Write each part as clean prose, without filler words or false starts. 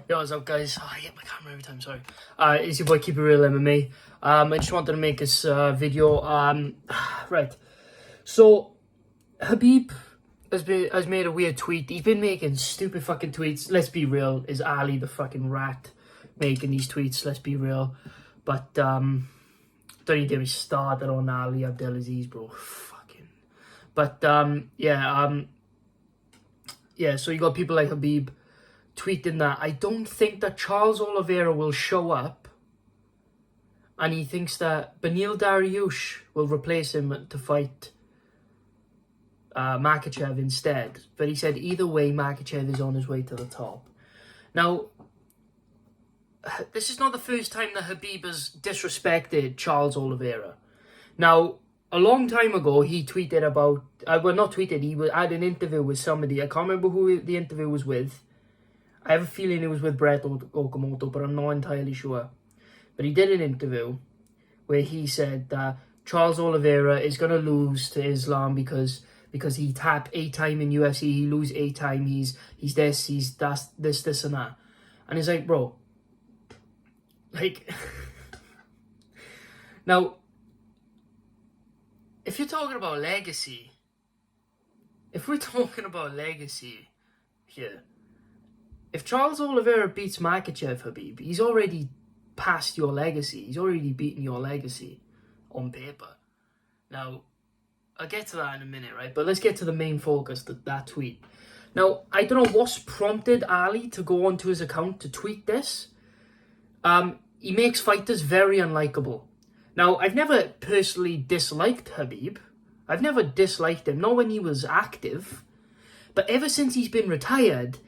Yo, what's up, guys? Oh, I hit my camera every time, sorry. It's your boy, Keep It Real MMA. I just wanted to make this video. Right. So, Khabib has made a weird tweet. He's been making stupid fucking tweets. Let's be real. Is Ali the fucking rat making these tweets? Let's be real. But, don't even get me started on Ali Abdelaziz, bro. Fucking. But, yeah, so you got people like Khabib tweeting that I don't think that Charles Oliveira will show up, and he thinks that Beneil Dariush will replace him to fight Makhachev instead. But he said either way, Makhachev is on his way to the top. Now, this is not the first time that Khabib has disrespected Charles Oliveira. Now, a long time ago, he tweeted about, he had an interview with somebody. I can't remember who the interview was with. I have a feeling it was with Brett Okamoto, but I'm not entirely sure. But he did an interview where he said that Charles Oliveira is going to lose to Islam because he tapped 8 times in UFC, he lose 8 times, he's this, he's that, this and that. And he's like, bro, like, now, if you're talking about legacy, here, if Charles Oliveira beats Makhachev, Khabib, he's already past your legacy. He's already beaten your legacy on paper. Now, I'll get to that in a minute, right? But let's get to the main focus, that tweet. Now, I don't know what's prompted Ali to go onto his account to tweet this. He makes fighters very unlikable. Now, I've never personally disliked Khabib. I've never disliked him, not when he was active. But ever since he's been retired,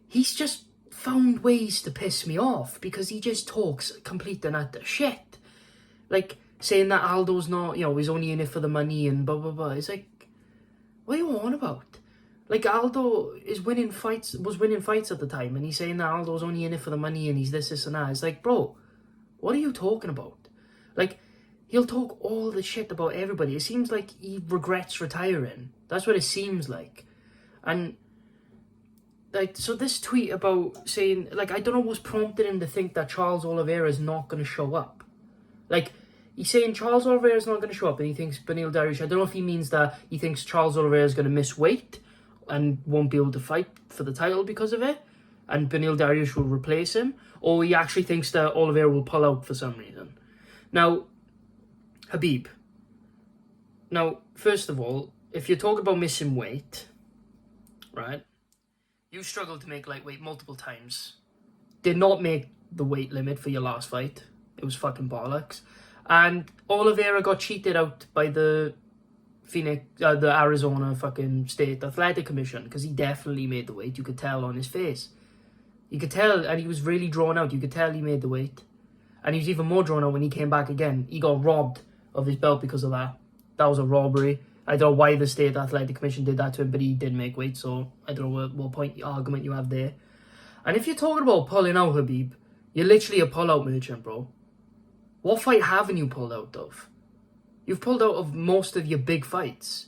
he's just found ways to piss me off because he just talks complete and utter shit. Like, saying that Aldo's not, he's only in it for the money and blah, blah, blah. It's like, what are you on about? Like, Aldo was winning fights at the time, and he's saying that Aldo's only in it for the money and he's this, and that. It's like, bro, what are you talking about? Like, he'll talk all the shit about everybody. It seems like he regrets retiring. That's what it seems like. And, like, so this tweet about saying, like, I don't know what's prompted him to think that Charles Oliveira is not going to show up. Like, he's saying Charles Oliveira is not going to show up, and he thinks Beneil Dariush, I don't know if he means that he thinks Charles Oliveira is going to miss weight and won't be able to fight for the title because of it, and Beneil Dariush will replace him, or he actually thinks that Oliveira will pull out for some reason. Now, Khabib. Now, first of all, if you're talking about missing weight, right, you struggled to make lightweight multiple times. Did not make the weight limit for your last fight. It was fucking bollocks. And Oliveira got cheated out by the Arizona fucking State Athletic Commission because he definitely made the weight. You could tell on his face. You could tell, and he was really drawn out. You could tell he made the weight. And he was even more drawn out when he came back again. He got robbed of his belt because of that. That was a robbery. I don't know why the State Athletic Commission did that to him, but he did make weight, so I don't know what argument you have there. And if you're talking about pulling out, Khabib, you're literally a pull-out merchant, bro. What fight haven't you pulled out of? You've pulled out of most of your big fights,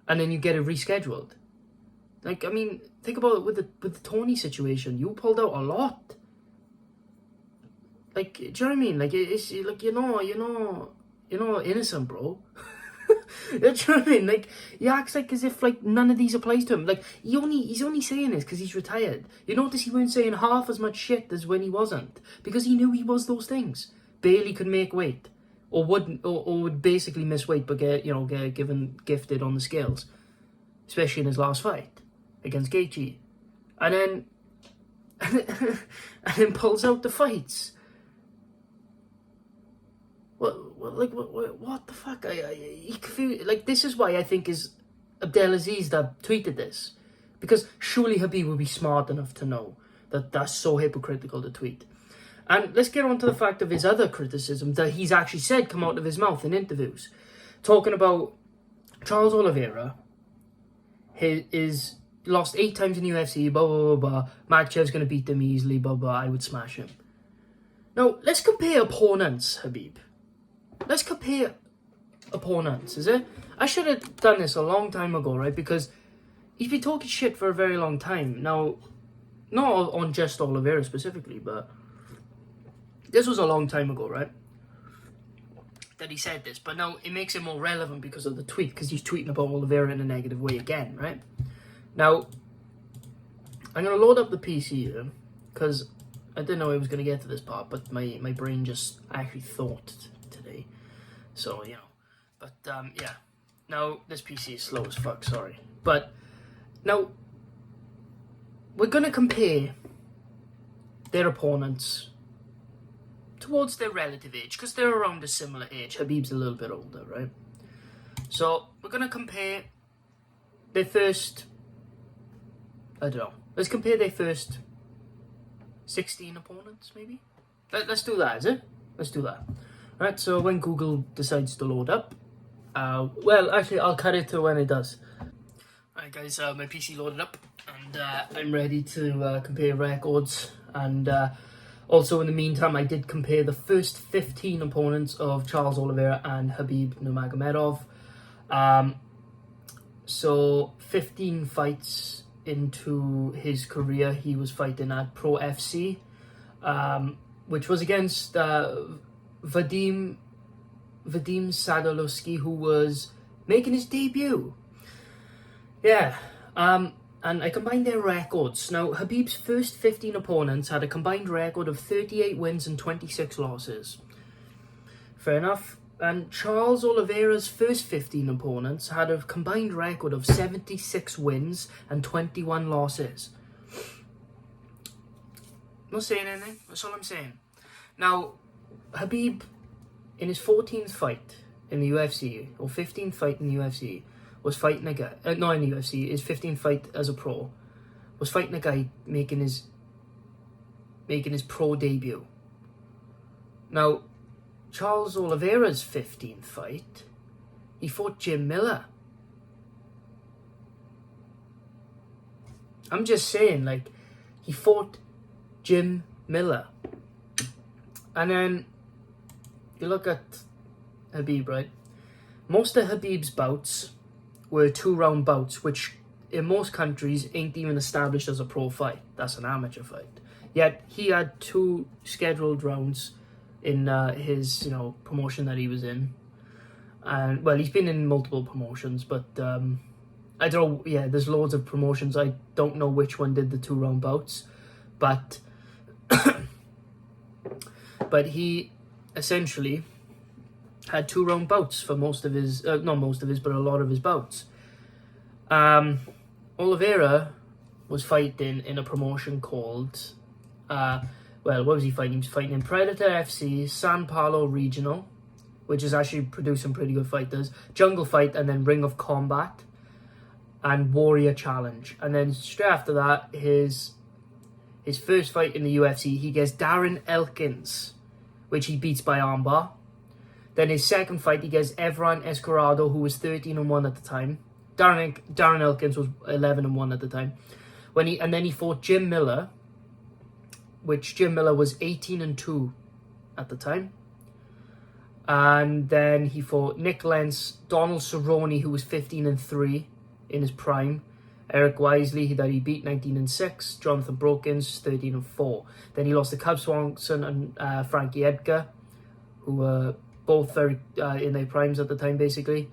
and then you get it rescheduled. Like, I mean, think about it with the Tony situation. You pulled out a lot. Like, do you know what I mean? Like, it's like you're not innocent, bro. Do you know what I mean? Like, he acts like as if like none of these applies to him. Like, he's only saying this because he's retired. You notice he weren't saying half as much shit as when he wasn't, because he knew he was those things. Barely could make weight, or would basically miss weight, but get gifted on the scales, especially in his last fight against Gaethje, and then pulls out the fights. What the fuck? Like, this is why I think is Abdelaziz that tweeted this, because surely Khabib would be smart enough to know that that's so hypocritical to tweet. And let's get on to the fact of his other criticism that he's actually said come out of his mouth in interviews, talking about Charles Oliveira. Is lost 8 times in UFC, blah blah blah blah. Makhachev's gonna beat them easily, blah blah. I would smash him. Now let's compare opponents, Khabib. Let's compare opponents, is it? I should have done this a long time ago, right? Because he's been talking shit for a very long time. Now, Not on just Oliveira specifically, but this was a long time ago, right? That he said this, but now it makes it more relevant because of the tweet, because he's tweeting about Oliveira in a negative way again, right? Now, I'm going to load up the PC here, because I didn't know I was going to get to this part, but my brain just actually thought today. So, you know, but yeah. Now, this PC is slow as fuck, sorry. But, now, we're going to compare their opponents towards their relative age, because they're around a similar age. Khabib's a little bit older, right? So we're going to compare their first, I don't know, let's compare their first 16 opponents, maybe? Let's do that, is it? Let's do that. Right, so when Google decides to load up, well, actually, I'll cut it to when it does. Alright guys, my PC loaded up, and I'm ready to compare records, and also, in the meantime, I did compare the first 15 opponents of Charles Oliveira and Khabib Nurmagomedov. So, 15 fights into his career, he was fighting at Pro FC, which was against Vadim Sadolowski, who was making his debut. Yeah. And I combined their records. Now, Khabib's first 15 opponents had a combined record of 38 wins and 26 losses. Fair enough. And Charles Oliveira's first 15 opponents had a combined record of 76 wins and 21 losses. Not saying anything, that's all I'm saying. Now, Khabib, in his 14th fight in the UFC, or 15th fight in the UFC, was fighting a guy, not in the UFC, his 15th fight as a pro, was fighting a guy making his pro debut. Now, Charles Oliveira's 15th fight, he fought Jim Miller. I'm just saying, like, he fought Jim Miller. And then, you look at Khabib, right? Most of Khabib's bouts were 2-round bouts, which in most countries ain't even established as a pro fight. That's an amateur fight. Yet he had 2 scheduled rounds in his, promotion that he was in. And well, he's been in multiple promotions, but I don't know. Yeah, there's loads of promotions. I don't know which one did the 2-round bouts, but but he essentially had 2-round bouts for most of his, not most of his, but a lot of his bouts. Oliveira was fighting in a promotion called, well, what was he fighting? He was fighting in Predator FC, San Paulo Regional, which is actually producing pretty good fighters, Jungle Fight, and then Ring of Combat, and Warrior Challenge. And then straight after that, his first fight in the UFC, he gets Darren Elkins, which he beats by armbar. Then his second fight, he gets Evran Escorado, who was 13-1 at the time. Darren Elkins was 11-1 at the time. And then he fought Jim Miller, which Jim Miller was 18-2 at the time. And then he fought Nick Lentz, Donald Cerrone, who was 15-3 in his prime. Eric Wisely, that he beat, 19-6. Jonathan Brokins, 13-4. Then he lost to Cub Swanson and Frankie Edgar, who were both very in their primes at the time, basically.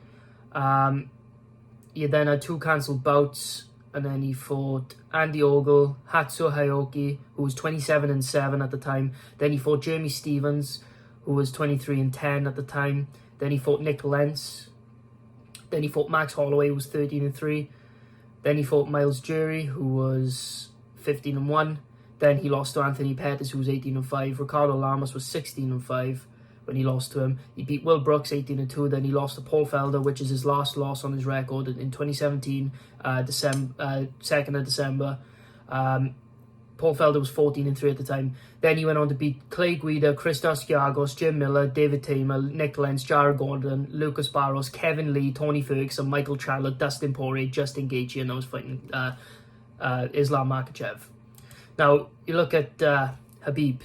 He then had 2 cancelled bouts, and then he fought Andy Ogle, Hatsuo Hayoki, who was 27-7 at the time. Then he fought Jeremy Stevens, who was 23-10 at the time. Then he fought Nick Lentz. Then he fought Max Holloway, who was 13-3. Then he fought Miles Jury, who was 15-1. Then he lost to Anthony Pettis, who was 18-5. Ricardo Lamas was 16-5 when he lost to him. He beat Will Brooks 18-2. Then he lost to Paul Felder, which is his last loss on his record in 2017, 2nd of December. Paul Felder was 14-3 at the time. Then he went on to beat Clay Guida, Christos Giagos, Jim Miller, David Tamer, Nick Lentz, Jared Gordon, Lucas Barros, Kevin Lee, Tony Ferguson, Michael Chandler, Dustin Poirier, Justin Gaethje, and I was fighting Islam Makhachev. Now, you look at Khabib.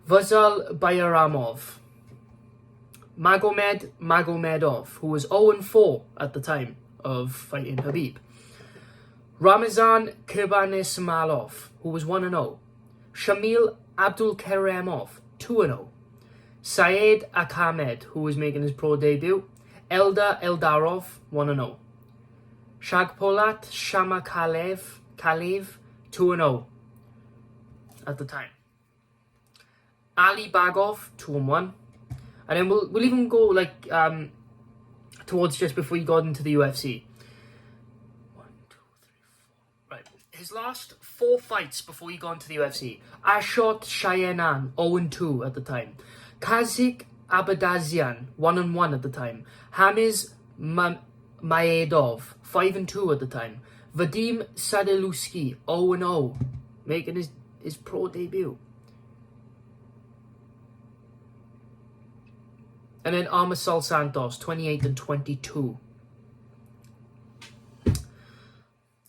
Vasyl Bayramov. Magomedov, who was 0-4 at the time of fighting Khabib. Ramazan Kurbanismalov, who was 1-0. Shamil Abdulkaremov, 2-0. Syed Akhamed, who was making his pro debut. Eldar Eldarov, 1-0. Shagpolat Shamakalev, 2-0 at the time. Ali Bagov, 2-1. And then we'll even go like towards just before he got into the UFC. 1, 2, 3, 4. Right. His last 4 fights before he got into the UFC. Ashot Shayanan, 0-2 at the time. Kazik Abadazian, 1-1 at the time. Hamiz Maedov, 5-2 at the time. Vadim Sadeluski, 0-0, making his pro debut. And then Armasol Santos, 28-22.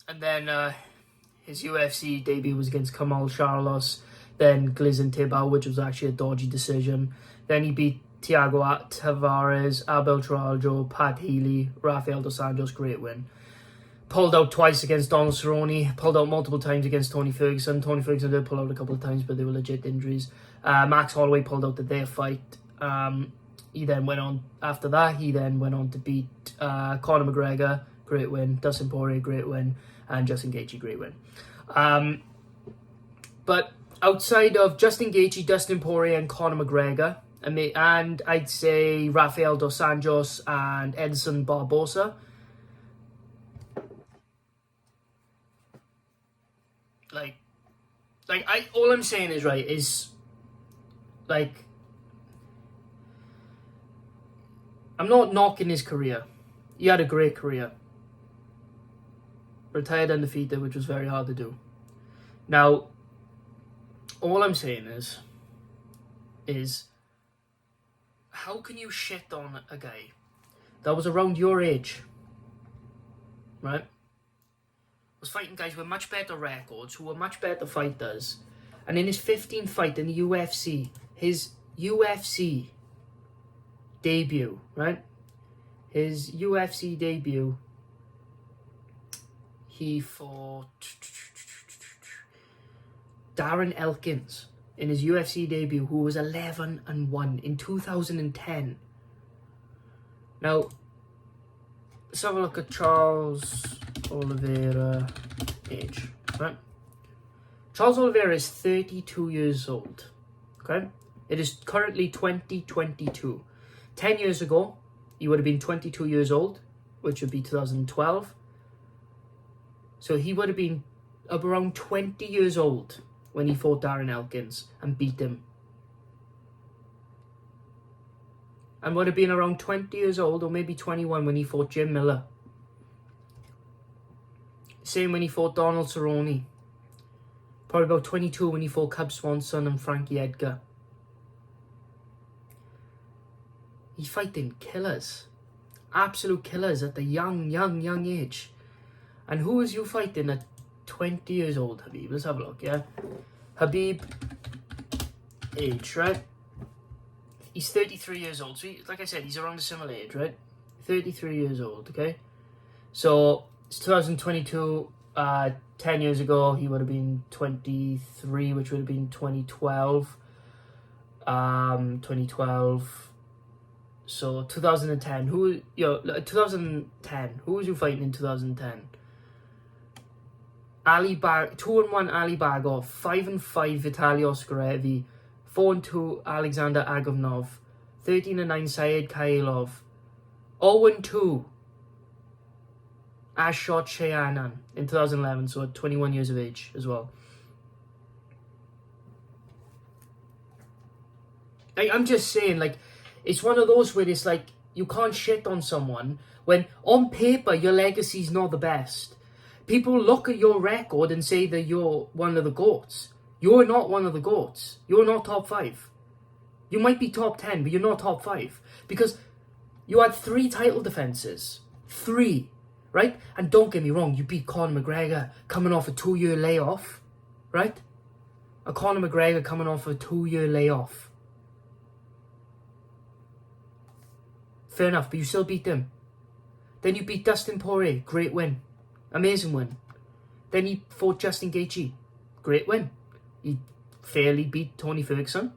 And then his UFC debut was against Kamal Charlos. Then Glizin Tibau, which was actually a dodgy decision. Then he beat Thiago Tavares, Abel Traljo, Pat Healy, Rafael Dos Anjos, great win. Pulled out twice against Donald Cerrone. Pulled out multiple times against Tony Ferguson. Tony Ferguson did pull out a couple of times, but they were legit injuries. Max Holloway pulled out their fight. He then went on, after that, he then went on to beat Conor McGregor, great win. Dustin Poirier, great win. And Justin Gaethje, great win. But outside of Justin Gaethje, Dustin Poirier, and Conor McGregor, and I'd say Rafael Dos Anjos and Edson Barbosa, all I'm saying is, right, is, like, I'm not knocking his career. He had a great career. Retired undefeated, which was very hard to do. Now, all I'm saying is how can you shit on a guy that was around your age, right? Was fighting guys with much better records, who were much better fighters, and in his 15th fight in the UFC, his UFC debut, right? His UFC debut, he fought Darren Elkins in his UFC debut, who was 11-1 in 2010. Now, let's have a look at Charles Oliveira age, right? Charles Oliveira is 32 years old, okay? It is currently 2022. 10 years ago, he would have been 22 years old, which would be 2012. So he would have been around 20 years old when he fought Darren Elkins and beat him. And would have been around 20 years old, or maybe 21, when he fought Jim Miller. Same when he fought Donald Cerrone. Probably about 22 when he fought Cub Swanson and Frankie Edgar. He's fighting killers. Absolute killers at the young age. And who is you fighting at 20 years old, Khabib? Let's have a look, yeah? Khabib, age, right? He's 33 years old. So, like I said, he's around a similar age, right? 33 years old, okay? So, it's 2022. 10 years ago, he would have been 23, which would have been 2012. 2012. So, 2010. 2010. Who was you fighting in 2010? 2-1 Ali Bagov, 5-5 Vitaly Oskarevi, 4-2 Alexander Agovnov, 13-9 Syed Kailov, 0-2 Ashot Shayanan in 2011, so at 21 years of age as well. I'm just saying, like, it's one of those where it's like, you can't shit on someone when on paper your legacy's not the best. People look at your record and say that you're one of the GOATs. You're not one of the GOATs. You're not top 5. You might be top 10, but you're not top 5. Because you had 3 title defenses. 3. Right? And don't get me wrong, you beat Conor McGregor coming off a 2-year layoff. Right? A Conor McGregor coming off a 2-year layoff. Fair enough, but you still beat them. Then you beat Dustin Poirier. Great win. Amazing win. Then he fought Justin Gaethje. Great win. He fairly beat Tony Ferguson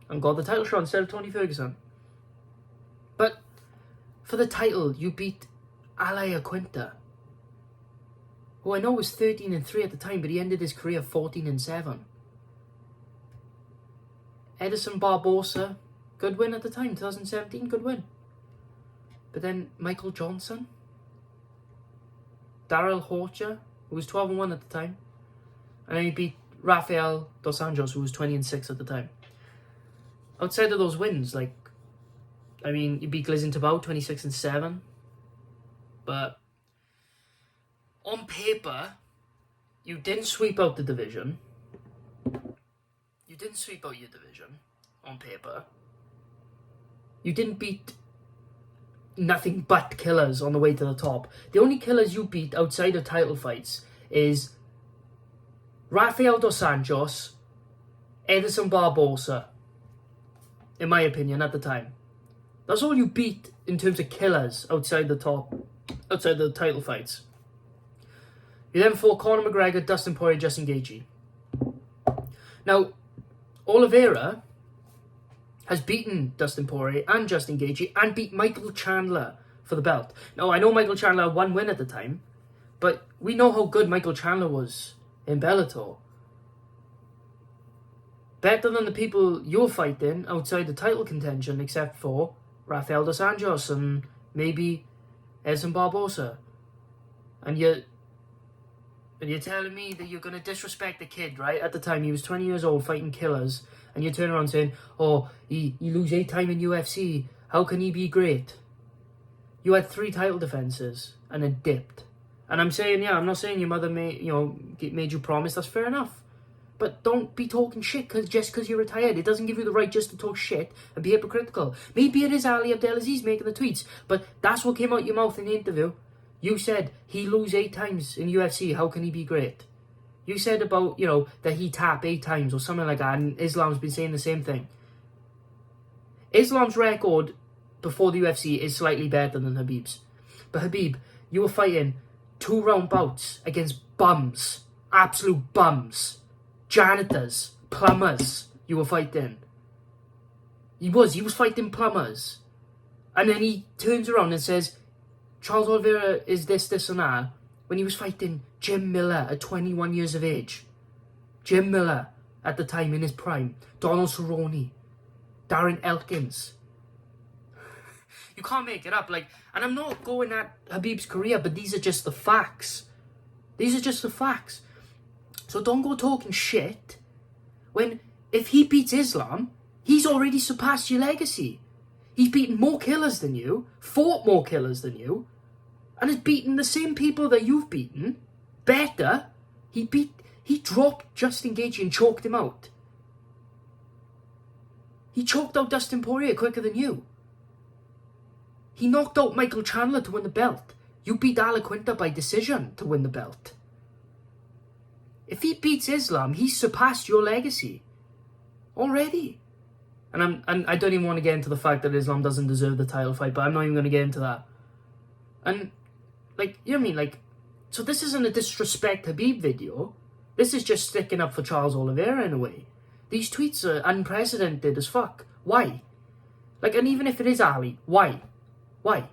and got the title shot instead of Tony Ferguson. But for the title, you beat Ali Aquinta, who I know was 13-3 at the time, but he ended his career 14-7. Edson Barbosa, good win at the time, 2017, good win. But then Michael Johnson, Darrell Horcher, who was 12-1 at the time, and then he beat Rafael Dos Anjos, who was 20-6 at the time. Outside of those wins, like, I mean, you beat Gleison Tibau 26-7, but on paper, you didn't sweep out the division. You didn't sweep out your division on paper. You didn't beat nothing but killers on the way to the top. The only killers you beat outside of title fights is Rafael Dos Anjos, Edson Barbosa, in my opinion, at the time. That's all you beat in terms of killers outside the top, outside the title fights. You then fought Conor McGregor, Dustin Poirier, Justin Gaethje. Now, Oliveira has beaten Dustin Poirier and Justin Gaethje and beat Michael Chandler for the belt. Now, I know Michael Chandler had one win at the time, but we know how good Michael Chandler was in Bellator. Better than the people you're fighting outside the title contention, except for Rafael Dos Anjos and maybe Edson Barbosa. And you're telling me that you're going to disrespect the kid, right? At the time, he was 20 years old fighting killers, and you turn around saying, oh, he lose 8 times in UFC. How can he be great? You had 3 title defenses and then dipped. And I'm saying, yeah, I'm not saying your mother made you promise. That's fair enough. But don't be talking shit just because you're retired. It doesn't give you the right just to talk shit and be hypocritical. Maybe it is Ali Abdelaziz making the tweets, but that's what came out your mouth in the interview. You said he lose 8 times in UFC. How can he be great? You said about, that he tap 8 times or something like that, and Islam's been saying the same thing. Islam's record before the UFC is slightly better than Khabib's. But Khabib, you were fighting 2-round bouts against bums. Absolute bums. Janitors. Plumbers. You were fighting. He was fighting plumbers. And then he turns around and says, Charles Oliveira is this and that, when he was fighting Jim Miller at 21 years of age. Jim Miller, at the time in his prime. Donald Cerrone. Darren Elkins. You can't make it up. And I'm not going at Khabib's career, but these are just the facts. These are just the facts. So don't go talking shit when, if he beats Islam, he's already surpassed your legacy. He's beaten more killers than you, fought more killers than you, and has beaten the same people that you've beaten better. He dropped Justin Gaethje and choked him out. He choked out Dustin Poirier quicker than you. He knocked out Michael Chandler to win the belt. You beat Al Quinta by decision to win the belt. If he beats Islam, he's surpassed your legacy already. And I don't even want to get into the fact that Islam doesn't deserve the title fight, but I'm not even going to get into that. And, you know what I mean? So this isn't a disrespect Khabib video. This is just sticking up for Charles Oliveira in a way. These tweets are unprecedented as fuck. Why? And even if it is Ali, why? Why?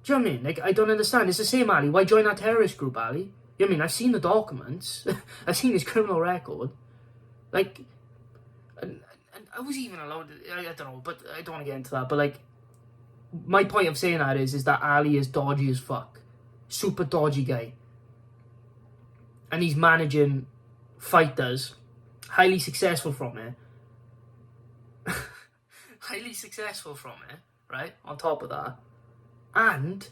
Do you know what I mean? I don't understand. It's the same Ali. Why join that terrorist group, Ali? You know what I mean? I've seen the documents. I've seen his criminal record. And I was even allowed, I don't know, but I don't want to get into that. But my point of saying that is that Ali is dodgy as fuck. Super dodgy guy. And he's managing fighters, highly successful from it. Highly successful from it, right? On top of that. And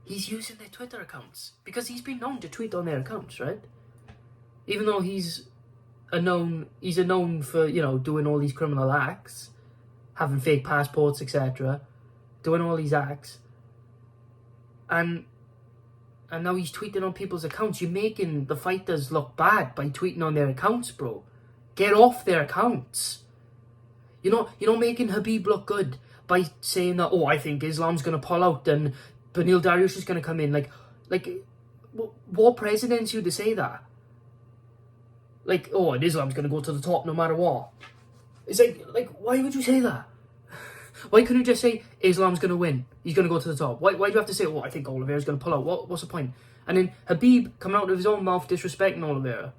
he's using their Twitter accounts. Because he's been known to tweet on their accounts, right? Even though he's known for, doing all these criminal acts, having fake passports, etc., doing all these acts, and now he's tweeting on people's accounts. You're making the fighters look bad by tweeting on their accounts, bro. Get off their accounts. You're not making Khabib look good by saying that, I think Islam's going to pull out and Beneil Dariush is going to come in. what presidents you to say that? Like, oh, and Islam's going to go to the top no matter what. It's like, why would you say that? Why couldn't you just say Islam's going to win? He's going to go to the top. Why do you have to say, oh, I think Oliveira's going to pull out? What's the point? And then Khabib coming out of his own mouth disrespecting Oliveira.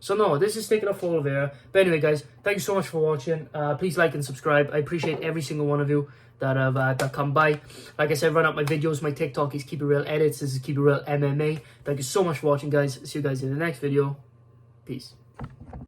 So no, this is sticking up for Oliveira. But anyway, guys, thank you so much for watching. Please like and subscribe. I appreciate every single one of you that have that come by. Like I said, run up my videos. My TikTok is Keep It Real Edits. This is Keep It Real MMA. Thank you so much for watching, guys. See you guys in the next video. Peace.